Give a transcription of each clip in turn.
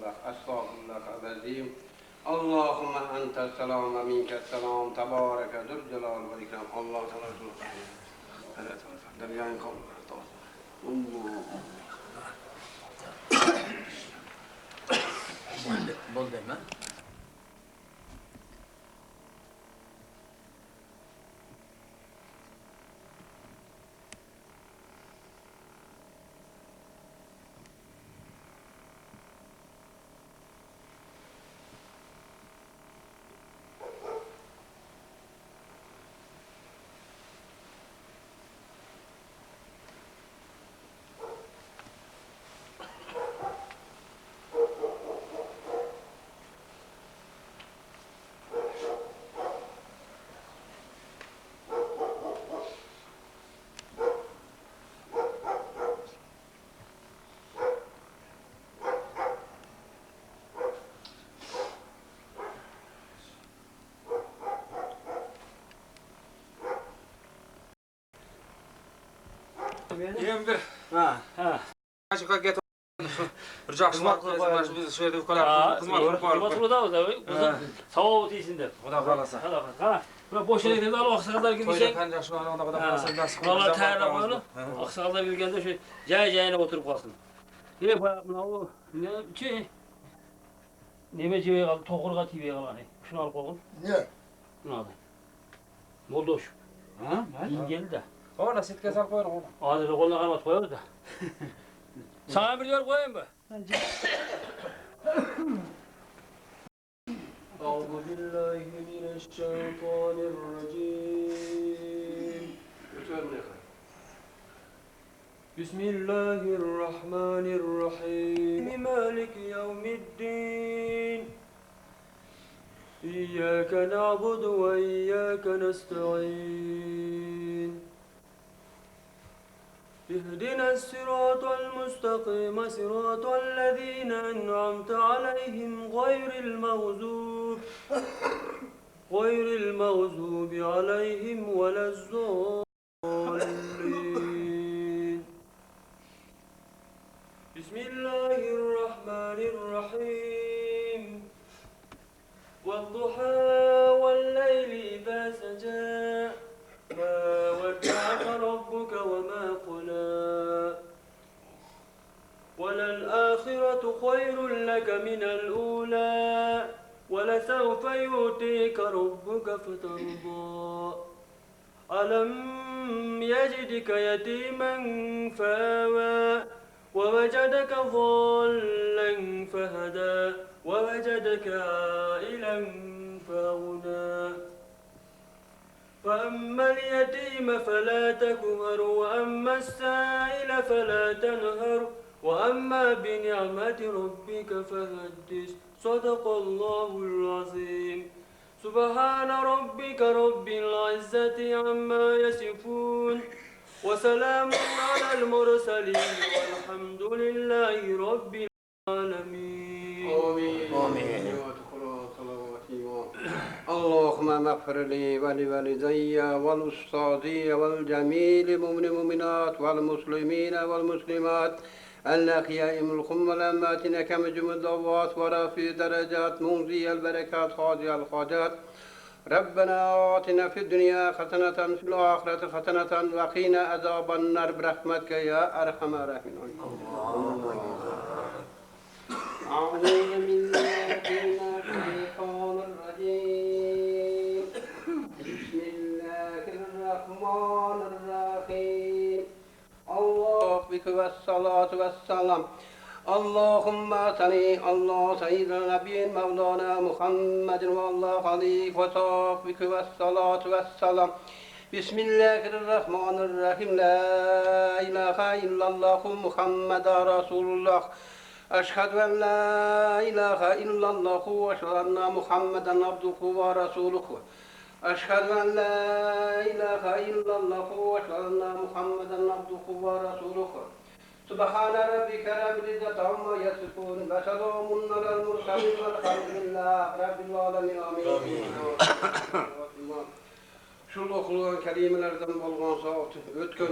الله أستغفر الله العظيم. اللهم أنت السلام ومنك السلام تبارك ذو الجلال والإكرام. الله تعالى فلا تفضل يعني قول الله بولد ما ينبر عشان كجيت رجع اسمع شويه ذي كلام صوت يسندر وده خلاص boş yere gidiyor Allah aksakallar girmişsin. Kanca şu an ona kadar nasıl Vallahi tayarla bağlı. Aksakallar girgende şey cayına oturup kalsın. Yine bu ne şey neme cive kaldı tokurga TV kalan. Şunu al koyun. Ne? Ne oldu? Moldoş. Ha? İyi geldi de. Ona sitke sal koyun ona. Ağzı koluna kalmaz koyuyoruz da. Sana bir yer koyayım mı? أعوذ بالله من الشيطان الرجيم بسم الله الرحمن الرحيم مالك يوم الدين إياك نعبد وإياك نستعين اهدنا الصراط المستقيم صراط الذين أنعمت عليهم غير المغضوب عليهم ولا الضالين بسم الله الرحمن الرحيم والضحى والليل إذا سجى ما ودعك ربك وما قلى وللآخرة خير لك من الأولى ولسوف يؤتيك ربك فترضى ألم يجدك يتيما فآوى ووجدك ضالا فهدى ووجدك عائلا فأغنى فأما اليتيم فلا تقهر وأما السائل فلا تنهر وأما بنعمة ربك فحدث صدق الله العظيم سبحان ربك رب العزة عما يصفون وسلام على المرسلين والحمد لله رب العالمين آمين. اللهم اغفر لي ولوالدي والأستاذي والجميع المؤمنين والمؤمنات والمسلمين والمسلمات الأحياء منهم والأموات إنك مجيب الدعوات ورافع درجات منزي البركات خاضي الحاجات ربنا آتنا في الدنيا حسنة في الآخرة حسنة وقنا عذاب النار برحمتك يا أرحم الراحمين. أعوذ بالله من الشيطان الرجيم. بسم الله الرحمن الرحيم. الله بك والصلاة والسلام. اللهم صل على سيدنا النبي مولانا محمد والله عليه وصحبه والصلاة والسلام. بسم الله الرحمن الرحيم. لا إله إلا الله محمد رسول الله. أشهد أن لا إله إلا الله وأشهد أن محمدا عبده ورسوله. أشهد أن لا إله إلا الله وأشهد أن محمدا عبده ورسوله. سبحان ربك رب العزة عما يصفون وسلام على المرسلين والحمد لله رب العالمين. آمين. Şul okulan kelimelerden bolgan saat ötken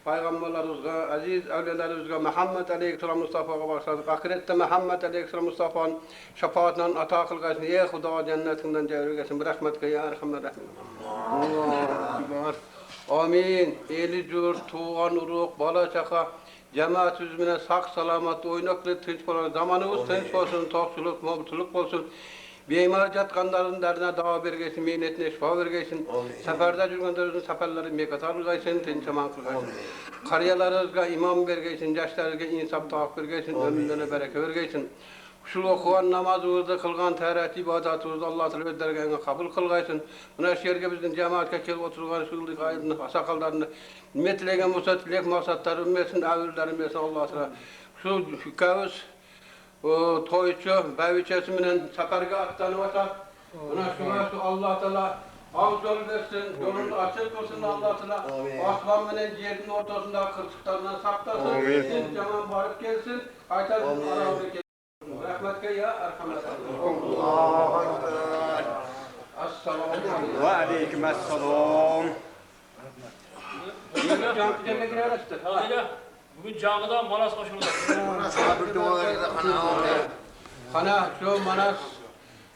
paygamberlerimizge, aziz evlilerimizge Muhammed aleyhisselam Mustafa'ga başladık. Ahirette Muhammed aleyhisselam Mustafa'nın şefaatinden ata kılgasın. Ey Huda cennetinden cevrigesin. Bir rahmetke ya erhamer rahim. Allahu Ekber. Amin. Eli jur, tuğan uruk, bala çaka, cemaat üzümüne sak salamat, oynaklı, tınç bolan, zamanımız tınç olsun, toksuluk, mobutuluk olsun. Beymar jatkanların derdine dava bergesin, mehnetine şifa bergesin. Seferde жүрgөндөrdүн seferleri mekatar kılgaysın, tinçaman kılgaysın. Kariyalarınızga imam bergesin, yaşlarınızga insaf tağıp bergesin, ömürlerine bereke bergesin. Şul okuwan namazımızda kılgan taharat ibadatımızda Allah Teala öz dergahına kabul kılgaysın. Muna şerge bizden cemaatke kelip oturgan şuldy gayrını, asakallarını nime tilegen bolsa tilek maksatları ümmetsin, avürler ümmetsin Allah Teala. Şu hükavuz o toyçu, beviçesi menen sakarga atlanıp atar. Buna şu Allah Teala av yol versin, yolunu açık olsun Allah Teala. Aslan menen yerin ortasında kırtıklarından saklasın. Amin. Zaman barıp gelsin, kaytar aramızda gelsin. Rahmetke ya erhamet. Allahu Ekber. Assalamu aleykum. Ve aleykümselam. Bugün camıda Manas koşuldu. Bir dua edin Ana şu Manas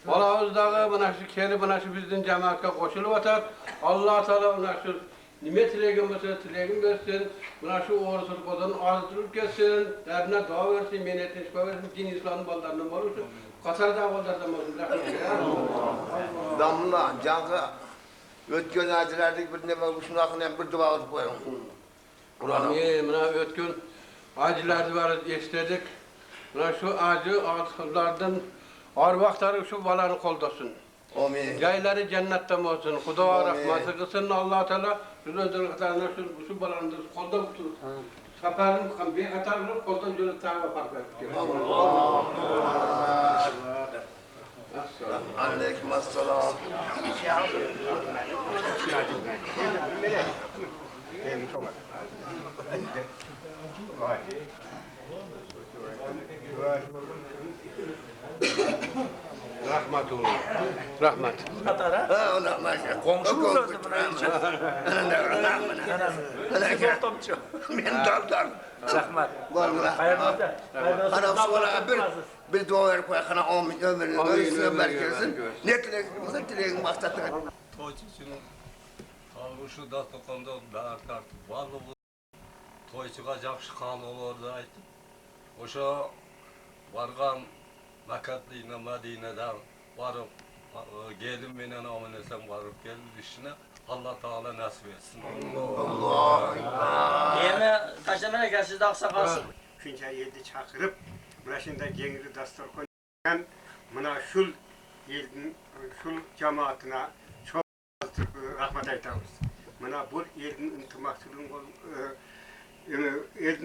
Balağızdağı bana şu keli bana şu bizden cemaatke koşulup atar. Allah Teala bana şu nime tilegen bolsa tilegen versin. Bana şu oğrusuluk odan azdırıp gelsin. Derdine dua versin, menetine şifa versin. Din İslam'ın ballarından olursun. Katarda ballardan olsun. Damla, canı ötken acılardık bir neme kuşun akından bir dua edip koyun. Amin. Buna ötkün acılar var istedik. Buna şu acı ağızlardan arvaqları şu balanı koldasın. Amin. Yayları cennetten olsun. Huda rahmatı kılsın Allah Teala. Şu öldürüklerine şu balanı kolda tutur. Saparın kan bir atarlar koldan dönüp tağa bakar. Aleykümselam. Rahmetullah. Rahmet. Ha ona maşallah. Komşumuz öldü buna için. Ben daldan. Rahmat. Vallahi. Hayırlı. Ana sonra bir dua ver koy kana amin ömrünü ömrünü berkesin. Ne tilek tilek maksatı. Toyçusunun algışı da tokonda dar tartıp varlı bu toyçuga jakşı kan olurdu aytıp oşa vargan Makatlı'yla Medine'den varıp gelin menen amin etsem varıp gelin işine Allah Teala nasip etsin. Yeme taşlamaya gelsiz de aksakalsın. Şunca yedi çakırıp, buna şimdi gengiri dastur koyarken, buna şul yerin, şul cemaatine çok rahmet aytamiz. Buna bu yerin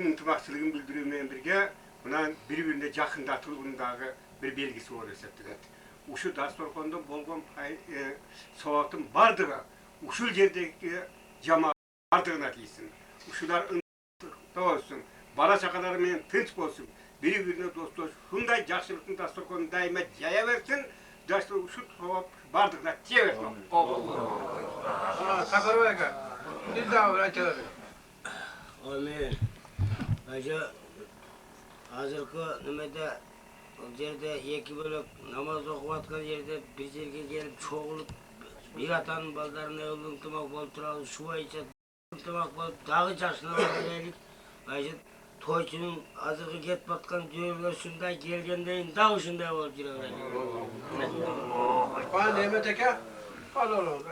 intimaksılığın bildirilmeyen birge, buna birbirine yakındatılığındağı bir belgisi olur eseptiler. Uşu dastur konuda bolgon soğatın bardığına, uşul yerdeki cemaat bardığına değilsin. Uşular olsun, bala çakaları menen tınç bolsun, biri-birine dost olsun, şunday jakşılıktın dasturkonu daima jaya versin, dastur uşul soğap bardığına tiye versin. Sakar Bey'e, siz de öğrenciler. Amin. Ayrıca hazırkı nimede yerde iki bölük namaz okuvatkan yerde bir yerge gelip çoğulup bir atanın baldarına ılıntımak bolup turalım, şuva içe ılıntımak bolup dağı çarşına bakıraylık. Ayrıca toyçunun azıqı get batkan düğürge şunday gelgendeyin dağı şunday olup jireylik. Bana Mehmet Eke, az olun.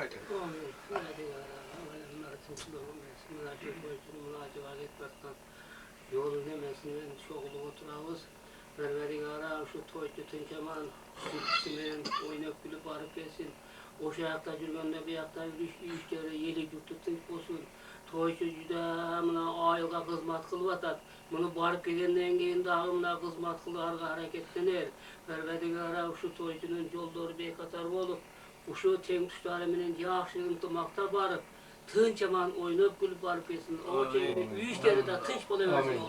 Yolu demesinden çoğulu oturağız. Ververin ara şu toyçu tınçaman, sümeren oynak gülüp barıp gelsin. O şayakta жүргенде bir yakta üç kere yeli yurttu tınç bolsun. Toyçu juda mına ayılga kızmat kılıp atat. Bunu barıp kelgenden keyin dagы mına kızmat kılarga hareketlenir. Ververin ara şu toyçunun joldoru bekatar bolup, uşu teң tuştары менен жакшы ынтымакта барып, tınçaman oynap gülüp barıp gelsin. O teң üç kere de tınç bolaversin.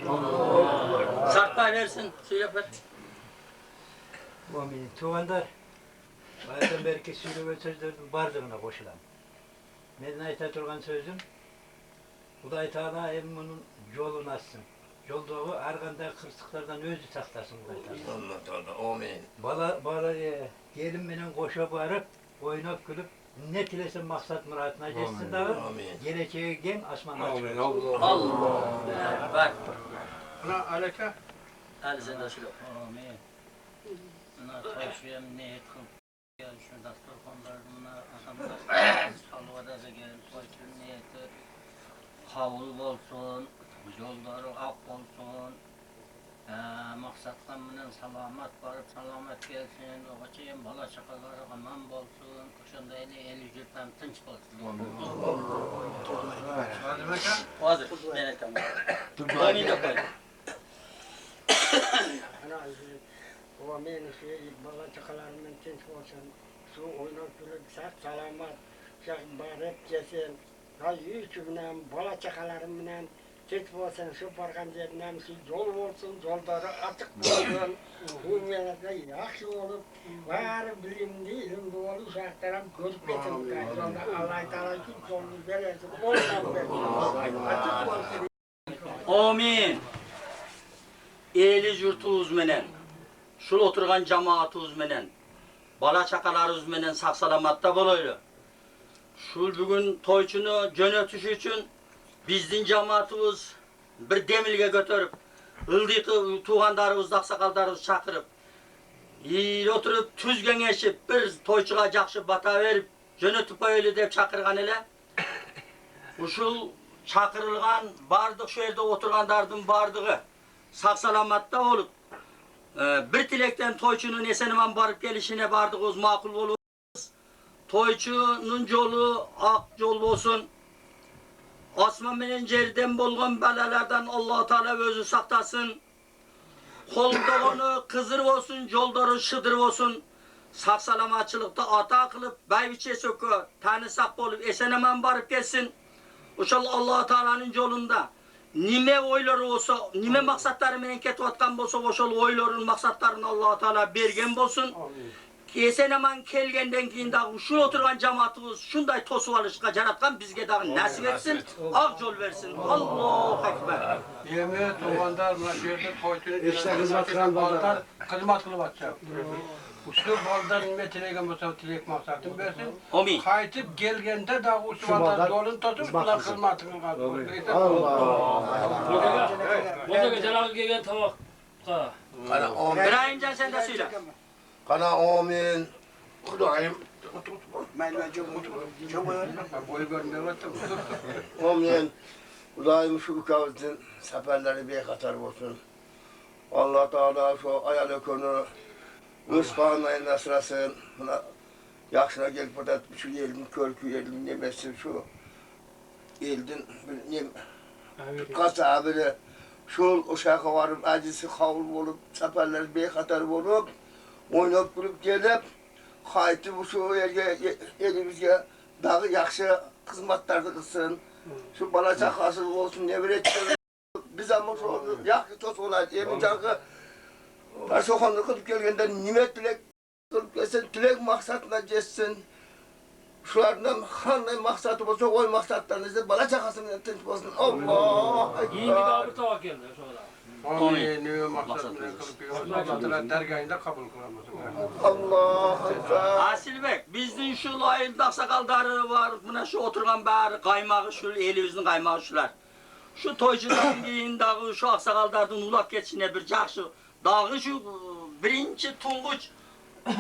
Sarpay versin, söyle ver. Amin. Tuğandar. Baydan belki sürüve sözlerin bardığına koşulan. Menin ayta turgan sözüm, Huday Taala hem bunun yolunu açsın. Yoldağı arganda kırsıklardan özü saklasın Huday Taala. Allah Teala, amin. Bala gelin menen koşa barıp, oynap gülüp, ne tilesen maksat muratına geçsin dağı, geleceğe gen asmana açsın. Allah. Ana aleka. Hadi sen de şöyle. Amin. Buna taşıyam ne etkin. Ya şu dasturxonlarına adamlar salvadası gelip koysun niyeti. Havul olsun, yolları ak olsun. Maksattan bilen salamat barıp salamat gelsin. Oğaçayım bala çakaları aman bolsun. Kuşunda eli jürtem tınç bolsun. Hadi bakalım. Hazır. Ben etkem. Amin de koy. O men bala çakalarımın tinç olsun. Şu oynap gülüp salamat. Şak barıp gelsin. Hay üçünden bala çakalarımdan tinç olsun. Şu bargan yerden şu yol olsun. Yolları açık olsun. Bu menede yaxşı olup var bilimli ilimli olup uşaklarım görüp getirip karşılığında Allah-u Teala ki yolunu verirsin. Oradan versin. Açık olsun. Amin. Eli yurtuz menen, şul oturgan cemaatuz menen, bala çakalarız menen sağ salamatta bolaylı. Şul bugün toyçunu jönötüş üçün bizdin cemaatımız bir demilge götürüp, ıldıqı tuğandarımız, aksakaldarımız çakırıp, oturup tüzgen eşip bir toyçuğa jakşı bata verip, jönötüp öyle dep çakırgan ele. Uşul çakırılgan bardık şu yerde oturgandardın bardığı. Sağ salamatta olup, bir tilekten toyçunun eseniman barıp gelişine bardığız makul oluruz. Toyçunun yolu ak yol olsun. Asman menen jerden bolgan belalardan Allah Teala özü saktasın. Kolunda onu kızır olsun, yolları şıdır olsun. Sağ salamatçılıkta ata kılıp, bayviçe sökü, tanısak olup eseneman barıp gelsin. İnşallah Allah Teala'nın yolunda. Nime oyları olsa, nime maksatları menen ketip atkan bolsa, oşol oyların maksatlarını Allah Teala bergen bolsun. Eseneman kelgenden keyin dagı şu oturgan cemaatimiz şunday tosup alışka jaratkan bizge dagı nasip etsin, ak yol versin. Allahu ekber. Yemeğe tuğandar, buna şehirde toyçunu işte hizmet kılan baldan hizmet kılıp atacak. Uçlu baldan nime tilegen bolsa tilek maksatın versin. Amin. Kaytıp gelgende dagı uçlu baldan dolun tutup kılar hizmetini kaldır. Burada Cenab-ı gelen tabak. Kana amin. İbrahimcan sen de söyle. Kana amin. Kudayım. Boyu görmüyor. Amin. Kudayım şu ülkemizin seferleri bir katar olsun. Allah Teala şu ayal ökünü ıspanlayın nasırasın. Buna yakşına gelip burada şu yelimin körkü yelimin nemesi şu yeldin kasabını şu uşağı varıp acısı kavul olup seferleri bir katar olup oynap durup gelip kayıtı bu şu yerge elimizge dağı yakşı hizmetlerdi kılsın. Şu bana çakasıl olsun ne verecek biz ama şu yakı tos olacak emin canı taşokanlı kılıp gelgenden nimet dilek kılıp gelsin dilek maksatına geçsin. Şulardan hangi maksatı olsa o maksatlarınızı bana çakasın tınç olsun. Allah ekber. İyi bir daha bir tabak geldi sonra. Amin. Nüve maksatını kılıp maksatlar dergahında kabul kılamasın. Allah ekber. Asilbek, bizden şu layılda aksakaldarı var, buna şu oturgan bari kaymağı şu elimizin kaymağı şular. Şu toycudan giyin dağı şu aksakaldardan ulap geçine bir jakşı. Dağı şu birinci tunguç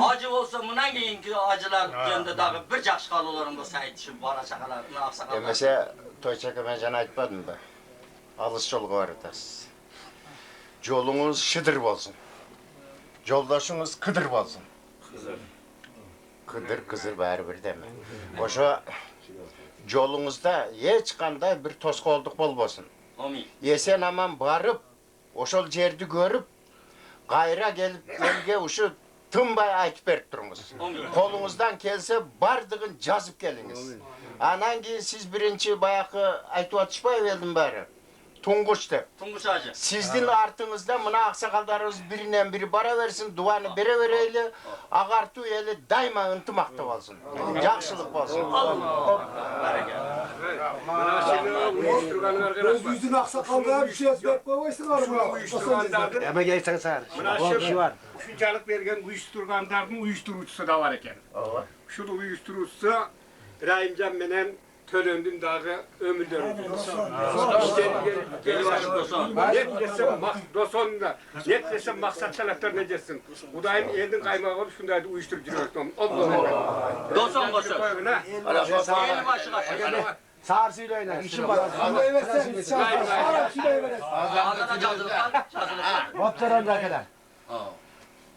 acı olsa buna keyinki acılar yönde dağı bir jakşı kalılarında saydı şu bana çakalarını aksakallar. Demese toy çekemen aytmadım mı? Alış yolga varıtasız. Yolunuz şıdır olsun. Yoldaşınız kıdır olsun. Kıdır kızır bari bir deme. Oşa yolunuzda hiç kanday bir toskolduk bolbosun. Amin. Esen aman barıp, oşol жерди görüp, gayra gelip elge uşu tınbay aytıp berip turunuz. Kolunuzdan kelse bardığın жазıp geliniz. Anan keyin siz birinci bayakı aytıp atışpay beldim bari. Tunguç dep. Tunguç Hacı. Sizin artınızda mına aksakallarınız birinden biri bara versin, duanı bere vereyle, agartı eli daima ıntımakta olsun. Yakşılık olsun. Öz yüzün aksakallığa bir şey etmek kovaysın armına. Uyuşturganlardan. Ama gelsen sen. Şu var. Şuncalık vergen uyuşturganlardan uyuşturucusu da var eken. Şu da uyuşturucusu Rahimcan menen Tölöndün dağı ömürler. Net desem dosonda, net desem maksat taraftar ne desin? Bu daim eldin kaymağı olup şundaydı uyuşturucu yürüyorum. Doson. Yeni başına. Sağır söyleyin. İşim var. Adana cazılık. Hoptaran kadar.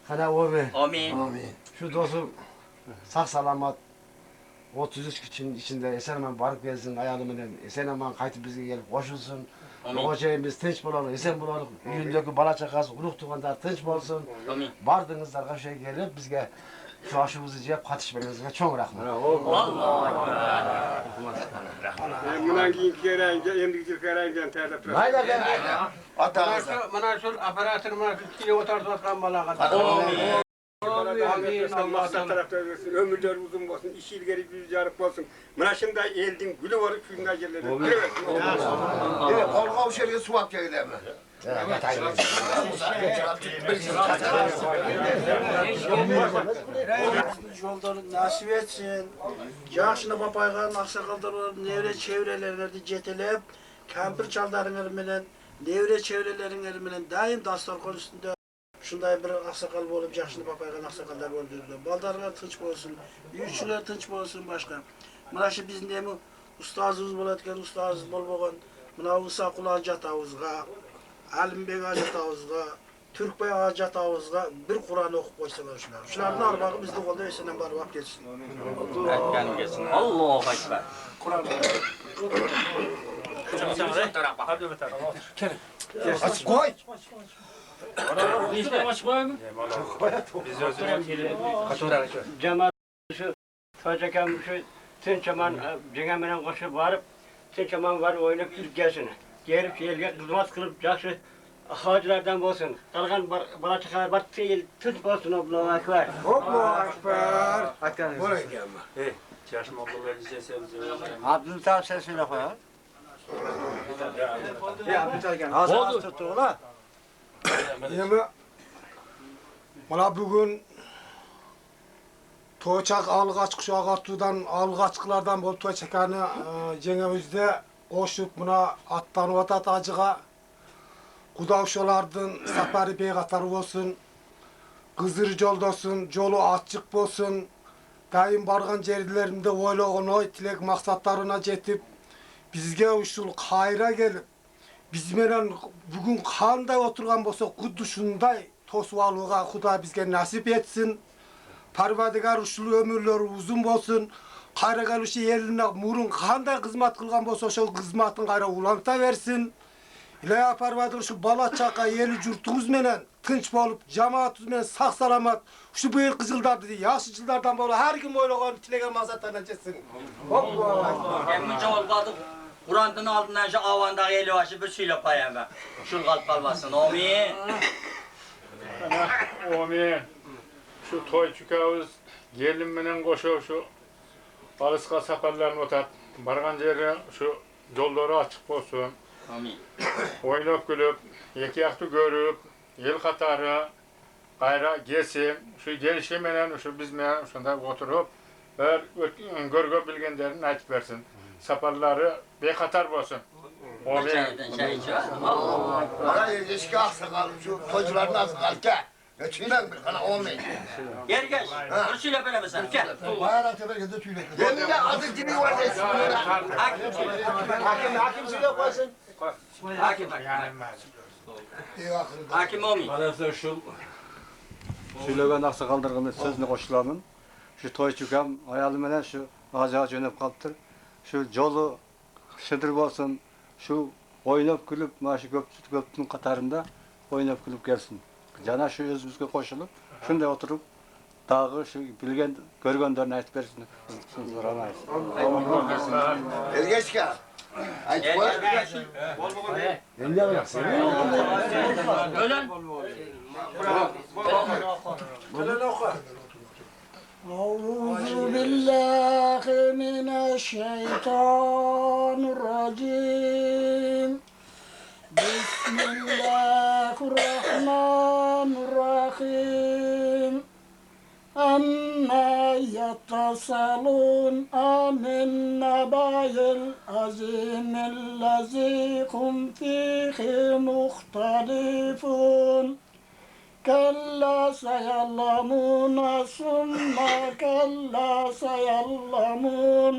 Kana o be. Amin. Şu dostum sağ salamat 33 kişinin içinde Esenman varıp gelsin ayağımından Esenman kayıtıp bize gelip koşulsun. Hocayımız tinç bulalım, esen bulalım. Yündeki bala çakası, uluk tuğanlar tinç bolsun. Amin. Vardığınızda karşıya gelip bizge şu aşımızı cevap katışmanızga çok rahmet. Bundan keyinki kereyince, endiki kereyince terlep. Hayda gel. Mana şu aparatını mana şu kilo otartıp atkan balağa. Maksat taraftar versin, ömürler uzun olsun, iş ilgeri bir yarık olsun. Mana şimdi eldin gülü varıp şunda yerlere. Evet, kolga uşarıya suak yayılır mı? Yolları nasip etsin. Yaşını babaygan aksakalları nevre çevrelerine cetelep, kampir çaldarın bilen, nevre çevrelerin bilen daim dastorkon üstünde şunday bir aksakal bolup yaşını babaygan aksakallar öldürüldü. Baldarlar tınç bolsun, büyükçüler tınç bolsun başka. Mana şu biz nemi ustazımız bolatken ustazımız bolboğan, mana Usa Kula Jatavuzga, Alimbek Jatavuzga, Türkbey Jatavuzga bir Kur'an okup koysalar şular. Şuların arbağı bizde oldu esenen bar vak geçsin. Gelin gelsin. Allahu Ekber. Aç koy! Cemaat şu Tocakan şu Tınçaman Cengame'nin koşup varıp Tınçaman var oynayıp Türkiye'sine. Gelip yerge hizmet kılıp yakşı hacılardan olsun. Kalkan bana çıkar bak değil tut olsun Allahu Ekber. Allahu Ekber! Buraya gelme. Abdülhamid sen söyle koyalım. Az tuttu ulan. Yemi, mana bugün Toçak alğaç kuşağı artudan alğaçkılardan bol Toçakanı jengemizde koşup buna atlanıp atat acıga Kudavşolardan sapari beygatar olsun, Kızır joldosun, jolu açık bolsun, daim bargan yerlerinde oyloğunu, tilek maksatlarına jetip, bizge uşul kayra gelip, biz menen bugün kanday oturgan bolsa kuddu şunday tosup alууга Huda bizge nasip etsin. Parvadigar uşul ömürleri uzun bolsun. Kayra gelişi eline murun kanday hizmet kılgan bolsa ошол hizmetin kayra ulanta versin. İlahi Parvadigar şu bala çaka eli jurtubuz menen tinç bolup jamaatыбыз менен sağ salamat şu bıyık жылдарды яшы жылдардан болуп her kim ойлогон tilegen maksatlarına жетsin. Emmince olgadık. Kur'an'ın altından şu avandaki eli başı bir suyla payama. Şul kalp kalmasın. Amin. Amin. Şu toy çükavuz gelin menen koşup şu alışka sakallarını otat. Bargan yeri şu yolları açık olsun. Amin. Oynap gülüp, iki yaktı görüp, yıl katarı, gayra gelsin. Şu gelişi menen şu biz menen şunda oturup, görgü bilgenlerini açıp versin. Saparları bekatar olsun. Amin. Çay içiyor. Bana eski aksakal şu toycuların aksakal gel. Götünden bir kana olmayın. Gel gel. Bir suyla böyle mesela. Gel. Bayağı tebergede tüyle. Yeminle adı gibi var desin. Hakim söyle koysun. Hakim. Hakim olmayın. Bana şu söyleyen aksakallarının sözüne koşulamın. Şu toy çükam ayalım menen şu ağaca jönep kaptır. Şu jolu şıdır bolsun. Şu oynap gülüp maşı köptün katarında oynap gülüp gelsin. Jana şu özümüzge koşulup şunday oturup dağı şu bilgen görgönlerini aytıp bersin. Soramayız. Ergeçka, Aytip koy. Endi yaksın. Ölen. أعوذ بالله من الشيطان الرجيم بسم الله الرحمن الرحيم أما يتصلون عن النبأ العظيم الذي هم فيه مختلفون كلا سيعلمون ثم كلا سيعلمون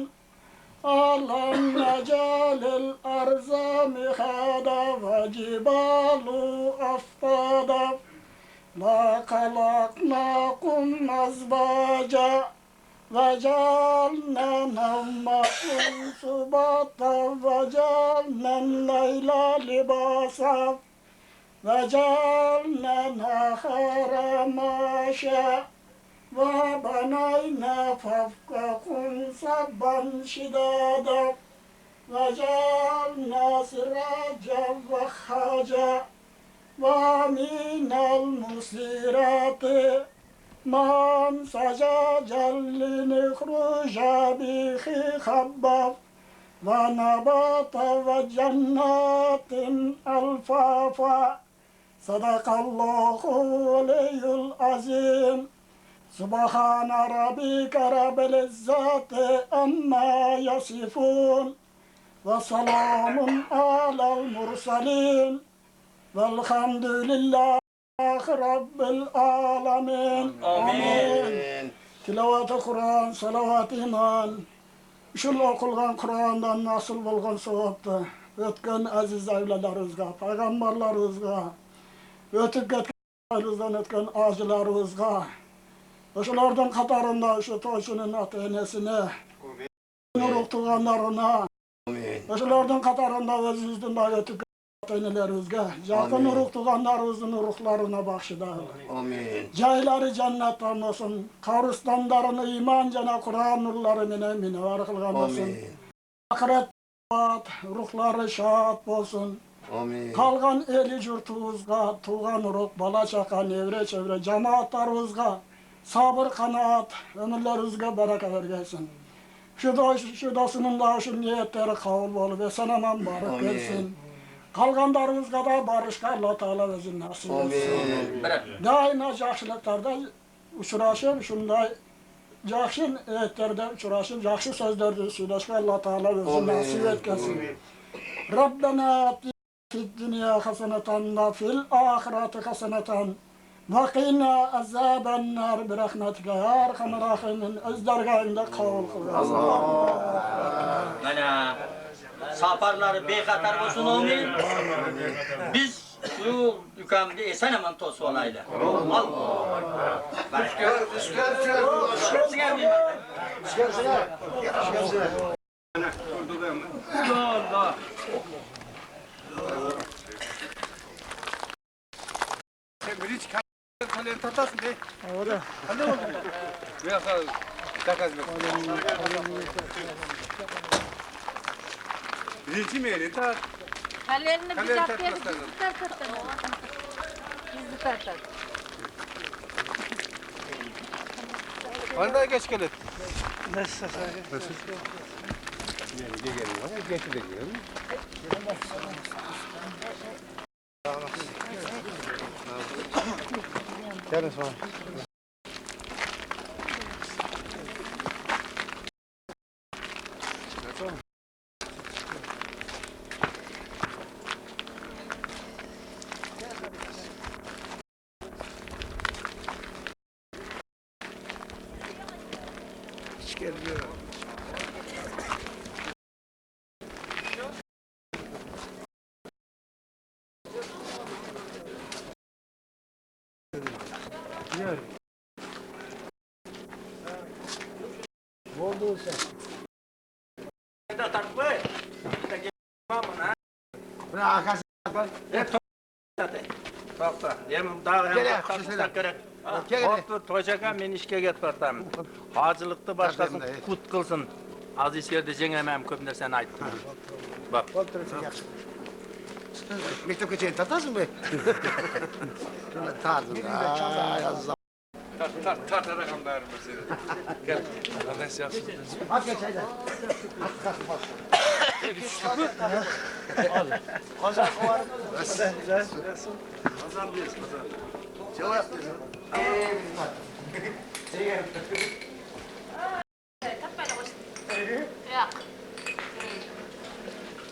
ألم نجعل الأرض مهادا وجبال أفطادا ما خلقناكم أزواجا وجعلنا نومكم سباتا وجعلنا الليل لباسا وجعلنا النهار معاشا وبنينا فوقكم سبعا شدادا وجعلنا سراجا وخاجا ومن المسيرات ماء سجاجا لنخرج به حبا ونبات وجنات ألفافا صدق الله العلي العظيم سبحان ربك رب العزة عما يصفون وسلام على المرسلين والحمد لله رب العالمين Amin. Tilavet Kur'an, salavat iman. Şul okulgan Kur'an'dan nasıl bulgan soğuptu. Ötken aziz evlalarımızga, peygamberlarımızga, ötüp ketkenlerimizden ötken acılarımızga, oşulardan katarında şu toşunun atenesine, nuruk tuğanlarına, oşulardan katarında öz yüzünde ötüp atenelerimizge, yakın nuruk tuğanlarımızın ruhlarına bakşıda. Cayları cennetten olsun, kabristanlarını iman cana Kur'an nurları mine var kılgan olsun. Ahiret ruhları şahat olsun. Kalgan eli jurtubuzga, tuğan ruh, bala çaka, nevre çevre, cemaatlarımızga, sabır kanaat, ömürlerimizge bereket vergesin. Şu dasının da şu niyetleri kabul olup, esen aman barık gelsin. Kalganlarımızga da barışka Allah Teala özün nasip etsin. Daima yaxşılıklarda uçuraşıp, şunday yaxşı etlerde uçuraşıp, yaxşı sözlerde söyleşke Allah Teala özün nasip etsin. Rabbena ati fid dünya haseneten ve fil ahireti haseneten ve qina azaben nar bi rahmetike ya erhamer rahimin öz dergahında kabul kıl. Mana safarları bekatar olsun amin. Biz şu yukamda esen aman tosu olayla. Allah. Birinci mi elin tar? Kallerini bir dakikaya bir tartar. Gizli tartar. Bana geç gelin. Nasıl? Geçti de gelin. Gelin sonra. To'jaga men ishga ketib bartam. Hojiliqni boshqasin kut qilsin. Aziz yerde jenglemem köp nerseni aytdım. Bak. Mektepke çeyin tatasın mı? Tadın. Ay Allah. Tart rakam bari mesela. Gel. Kardeş yapsın. Hadi geç haydi. Hadi. Kazan var. Güzel. Kazan diyoruz kazan. Cevap diyorsun. Yok.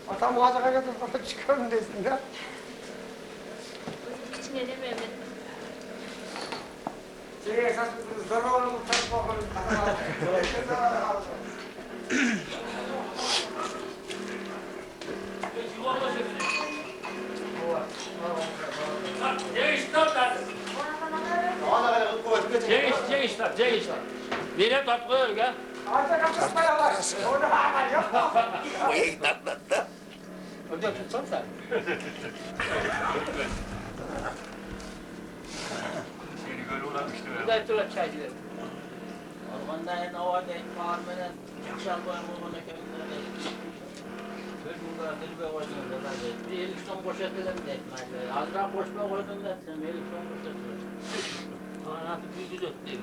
Atam muhacaka getir, kapı çıkarın desin ya. İçine ne Mehmet? Esas zararlı muhtaç bakalım. Cengiz. Bire top koy gel. Ağaca kapatmayalar. Orada hala yok. Hocam tutsan sen. Güzel tula çay gidelim. Ormanda en havada parmenen akşam boyu bulmana kendine. Bunlar dilbe koydun da ben bir elik son boşaltalım da etmezler. Azra boşma koydun da sen bir elik son boşaltalım. Ana bir güzel değil.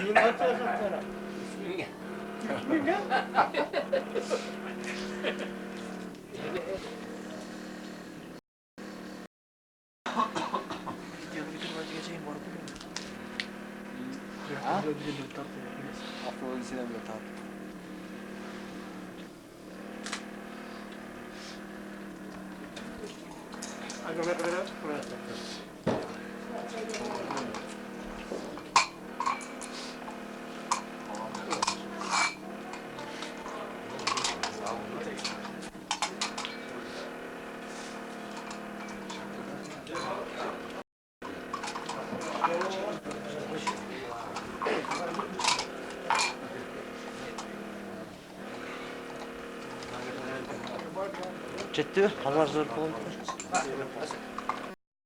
Yine atıyorsun sana. Ciddi mi? Hazır zor oldu.